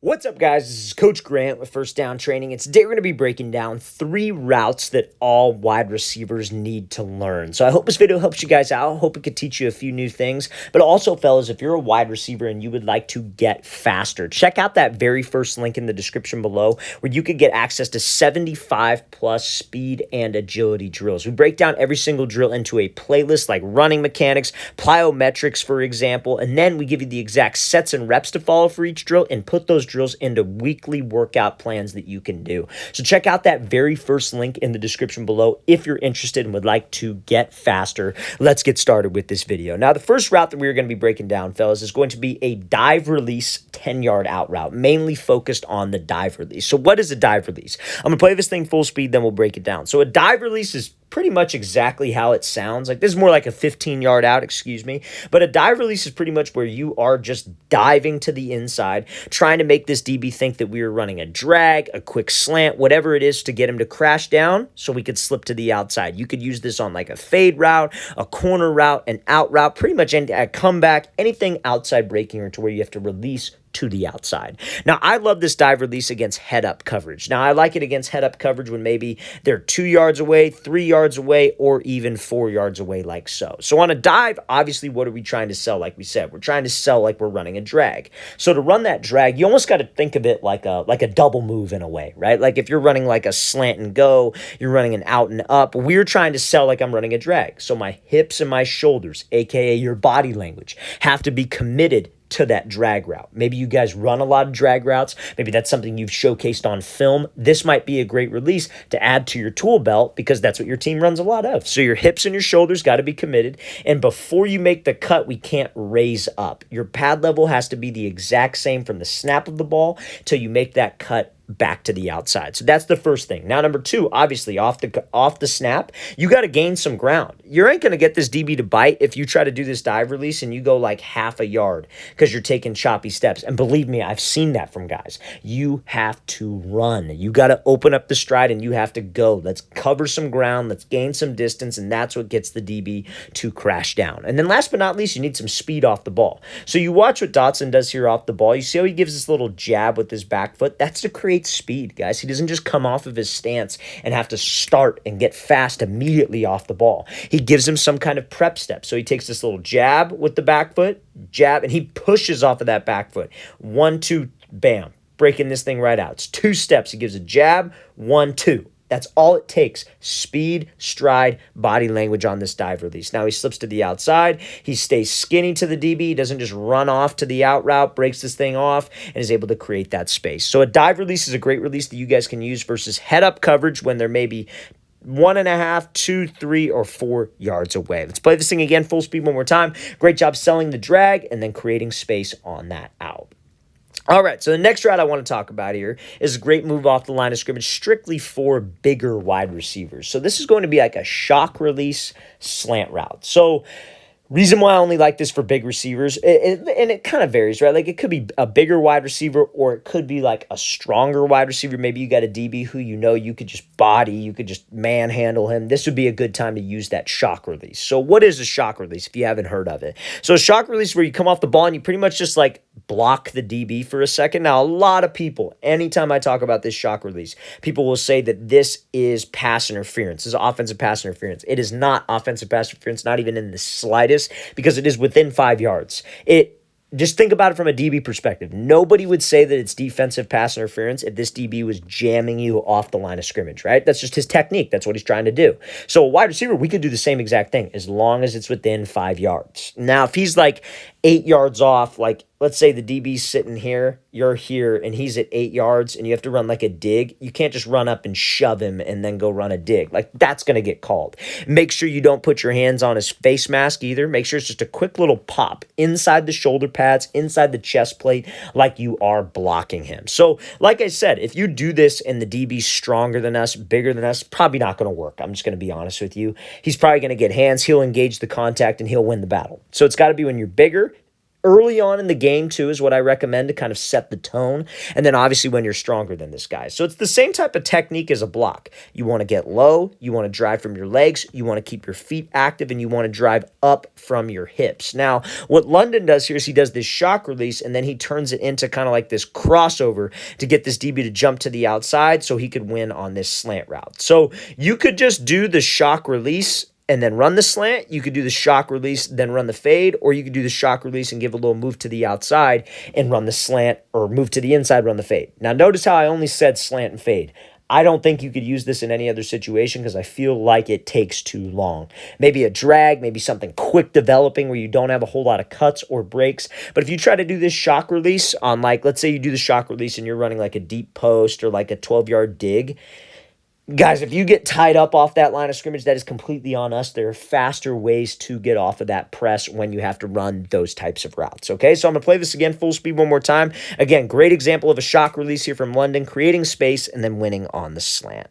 What's up, guys? This is Coach Grant with First Down Training, and today we're going to be breaking down 3 routes that all wide receivers need to learn. So I hope this video helps you guys out. I hope it could teach you a few new things. But also, fellas, if you're a wide receiver and you would like to get faster, check out that very first link in the description below where you could get access to 75 plus speed and agility drills. We break down every single drill into a playlist like running mechanics, plyometrics, for example, and then we give you the exact sets and reps to follow for each drill and put those drills into weekly workout plans that you can do. So check out that very first link in the description below if you're interested and would like to get faster. Let's get started with this video. Now, the first route that we're going to be breaking down, fellas, is going to be a dive release 10-yard out route, mainly focused on the dive release. So what is a dive release? I'm going to play this thing full speed, then we'll break it down. So a dive release is pretty much exactly how it sounds. Like, this is more like a 15-yard out, excuse me. But a dive release is pretty much where you are just diving to the inside, trying to make this DB think that we are running a drag, a quick slant, whatever it is to get him to crash down so we could slip to the outside. You could use this on like a fade route, a corner route, an out route, pretty much a comeback, anything outside breaking or to where you have to release to the outside. Now, I love this dive release against head-up coverage. Now, I like it against head-up coverage when maybe they're 2 yards away, 3 yards away, or even 4 yards away like so. So on a dive, obviously, what are we trying to sell? Like we said, we're trying to sell like we're running a drag. So to run that drag, you almost got to think of it like a double move in a way, right? Like if you're running like a slant and go, you're running an out and up. We're trying to sell like I'm running a drag. So my hips and my shoulders, aka your body language, have to be committed to that drag route. Maybe you guys run a lot of drag routes. Maybe that's something you've showcased on film. This might be a great release to add to your tool belt because that's what your team runs a lot of. So your hips and your shoulders got to be committed. And before you make the cut, we can't raise up. Your pad level has to be the exact same from the snap of the ball till you make that cut back to the outside. So that's the first thing. Now, number 2, obviously off the snap, you got to gain some ground. You ain't going to get this DB to bite if you try to do this dive release and you go like half a yard because you're taking choppy steps. And believe me, I've seen that from guys. You have to run. You got to open up the stride and you have to go. Let's cover some ground. Let's gain some distance. And that's what gets the DB to crash down. And then last but not least, you need some speed off the ball. So you watch what Dotson does here off the ball. You see how he gives this little jab with his back foot? That's to create speed, guys. He doesn't just come off of his stance and have to start and get fast immediately off the ball. He gives him some kind of prep step. So he takes this little jab with the back foot, jab, and he pushes off of that back foot. 1, 2, bam, breaking this thing right out. It's 2 steps. He gives a jab, 1, 2. That's all it takes. Speed, stride, body language on this dive release. Now he slips to the outside. He stays skinny to the DB. He doesn't just run off to the out route, breaks this thing off, and is able to create that space. So a dive release is a great release that you guys can use versus head-up coverage when they're maybe 1.5, 2, 3, or 4 yards away. Let's play this thing again, full speed one more time. Great job selling the drag and then creating space on that out. All right, so the next route I want to talk about here is a great move off the line of scrimmage strictly for bigger wide receivers. So this is going to be like a shock release slant route. So reason why I only like this for big receivers, and it kind of varies, right? Like it could be a bigger wide receiver or it could be like a stronger wide receiver. Maybe you got a DB who you could just body, you could just manhandle him. This would be a good time to use that shock release. So what is a shock release if you haven't heard of it? So a shock release where you come off the ball and you pretty much just like block the DB for a second. Now, a lot of people, anytime I talk about this shock release, people will say that this is pass interference. This is offensive pass interference. It is not offensive pass interference, not even in the slightest, because it is within 5 yards. Just think about it from a DB perspective. Nobody would say that it's defensive pass interference if this DB was jamming you off the line of scrimmage, right? That's just his technique. That's what he's trying to do. So a wide receiver, we could do the same exact thing as long as it's within 5 yards. Now, if he's like 8 yards off, like let's say the DB's sitting here, you're here, and he's at 8 yards, and you have to run like a dig. You can't just run up and shove him and then go run a dig. Like, that's going to get called. Make sure you don't put your hands on his face mask either. Make sure it's just a quick little pop inside the shoulder pads, inside the chest plate, like you are blocking him. So, like I said, if you do this and the DB's stronger than us, bigger than us, probably not going to work. I'm just going to be honest with you. He's probably going to get hands, he'll engage the contact, and he'll win the battle. So it's got to be when you're bigger, early on in the game too is what I recommend to kind of set the tone. And then obviously when you're stronger than this guy. So it's the same type of technique as a block. You want to get low, you want to drive from your legs, you want to keep your feet active, and you want to drive up from your hips. Now, what London does here is he does this shock release, and then he turns it into kind of like this crossover to get this DB to jump to the outside so he could win on this slant route. So you could just do the shock release and then run the slant. You could do the shock release, then run the fade, or you could do the shock release and give a little move to the outside and run the slant, or move to the inside, run the fade. Now, notice how I only said slant and fade. I don't think you could use this in any other situation because I feel like it takes too long. Maybe a drag, maybe something quick developing where you don't have a whole lot of cuts or breaks. But if you try to do this shock release on, like, let's say you do the shock release and you're running like a deep post or like a 12-yard dig, guys, if you get tied up off that line of scrimmage, that is completely on us. There are faster ways to get off of that press when you have to run those types of routes, okay? So I'm going to play this again full speed one more time. Again, great example of a shock release here from London, creating space and then winning on the slant.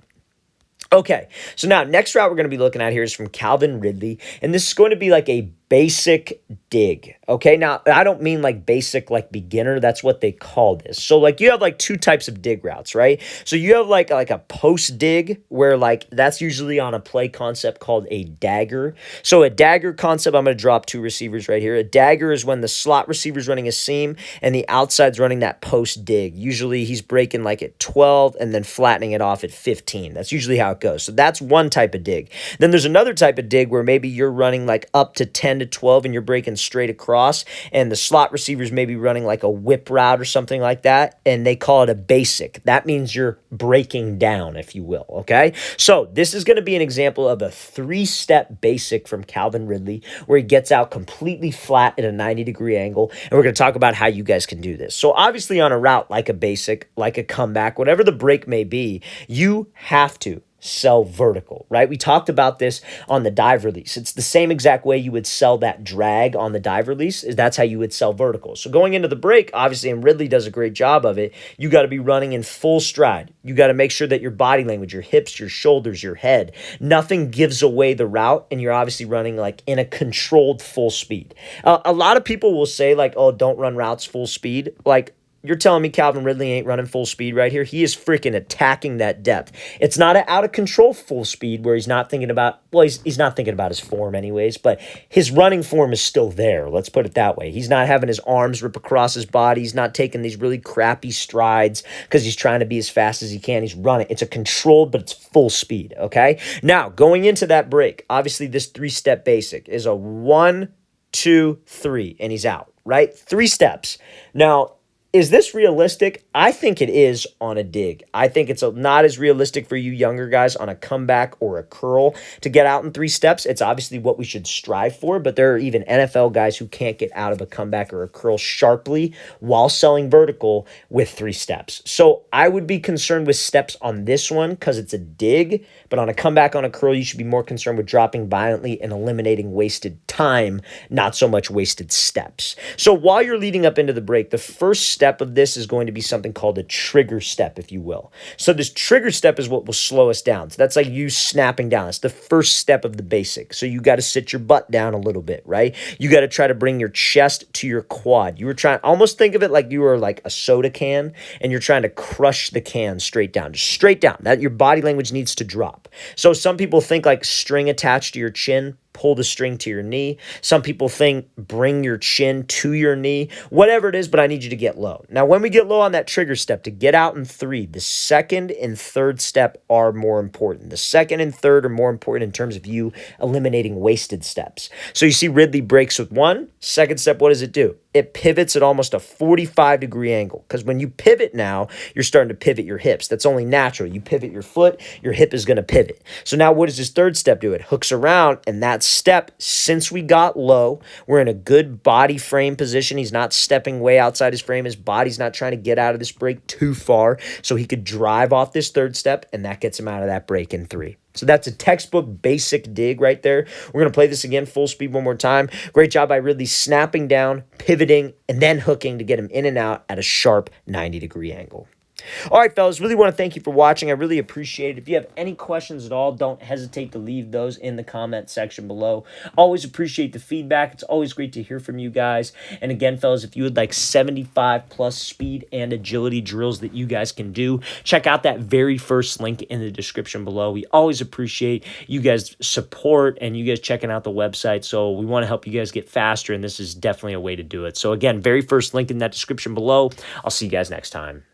Okay, so now next route we're going to be looking at here is from Calvin Ridley, and this is going to be like a basic dig, okay? Now, I don't mean like basic, like beginner. That's what they call this. So, like, you have like two types of dig routes, right? So you have like a post dig where like that's usually on a play concept called a dagger. So a dagger concept, I'm going to drop two receivers right here. A dagger is when the slot receiver's running a seam and the outside's running that post dig. Usually he's breaking like at 12 and then flattening it off at 15. That's usually how it goes. So that's one type of dig. Then there's another type of dig where maybe you're running like up to 10 to 12 and you're breaking straight across, and the slot receivers may be running like a whip route or something like that, and they call it a basic. That means you're breaking down, if you will, okay? So this is going to be an example of a 3-step basic from Calvin Ridley where he gets out completely flat at a 90-degree angle, and we're going to talk about how you guys can do this. So obviously on a route like a basic, like a comeback, whatever the break may be, you have to sell vertical, right? We talked about this on the dive release. It's the same exact way you would sell that drag on the dive release. That's how you would sell vertical. So going into the break, obviously, and Ridley does a great job of it, you got to be running in full stride. You got to make sure that your body language, your hips, your shoulders, your head, nothing gives away the route, and you're obviously running like in a controlled full speed. A lot of people will say like, oh, don't run routes full speed. Like, you're telling me Calvin Ridley ain't running full speed right here? He is freaking attacking that depth. It's not an out-of-control full speed where he's not thinking about, well, he's not thinking about his form anyways, but his running form is still there. Let's put it that way. He's not having his arms rip across his body. He's not taking these really crappy strides because he's trying to be as fast as he can. He's running. It's a controlled, but it's full speed, okay? Now, going into that break, obviously this 3-step basic is a 1, 2, 3, and he's out, right? 3 steps. Now, is this realistic? I think it is on a dig. I think it's not as realistic for you younger guys on a comeback or a curl to get out in 3 steps. It's obviously what we should strive for, but there are even NFL guys who can't get out of a comeback or a curl sharply while selling vertical with 3 steps. So I would be concerned with steps on this one because it's a dig, but on a comeback, on a curl, you should be more concerned with dropping violently and eliminating wasted time, not so much wasted steps. So while you're leading up into the break, the first step of this is going to be something called a trigger step, if you will. So this trigger step is what will slow us down. So that's like you snapping down. It's the first step of the basic. So you got to sit your butt down a little bit, right? You got to try to bring your chest to your quad. You were trying, almost think of it like you were like a soda can and you're trying to crush the can straight down, just straight down. That your body language needs to drop. So some people think like string attached to your chin, pull the string to your knee. Some people think bring your chin to your knee, whatever it is, but I need you to get low. Now, when we get low on that trigger step, to get out in 3, the second and third step are more important. The second and third are more important in terms of you eliminating wasted steps. So you see Ridley breaks with 1. Second step, what does it do? It pivots at almost a 45-degree angle because when you pivot now, you're starting to pivot your hips. That's only natural. You pivot your foot, your hip is going to pivot. So now what does this third step do? It hooks around, and that step, since we got low, we're in a good body frame position. He's not stepping way outside his frame. His body's not trying to get out of this break too far, so he could drive off this third step, and that gets him out of that break in 3. So that's a textbook basic dig right there. We're going to play this again full speed one more time. Great job by Ridley snapping down, pivoting, and then hooking to get him in and out at a sharp 90-degree angle. All right, fellas, really want to thank you for watching. I really appreciate it. If you have any questions at all, don't hesitate to leave those in the comment section below. Always appreciate the feedback. It's always great to hear from you guys. And again, fellas, if you would like 75 plus speed and agility drills that you guys can do, check out that very first link in the description below. We always appreciate you guys' support and you guys checking out the website. So we want to help you guys get faster, and this is definitely a way to do it. So again, very first link in that description below. I'll see you guys next time.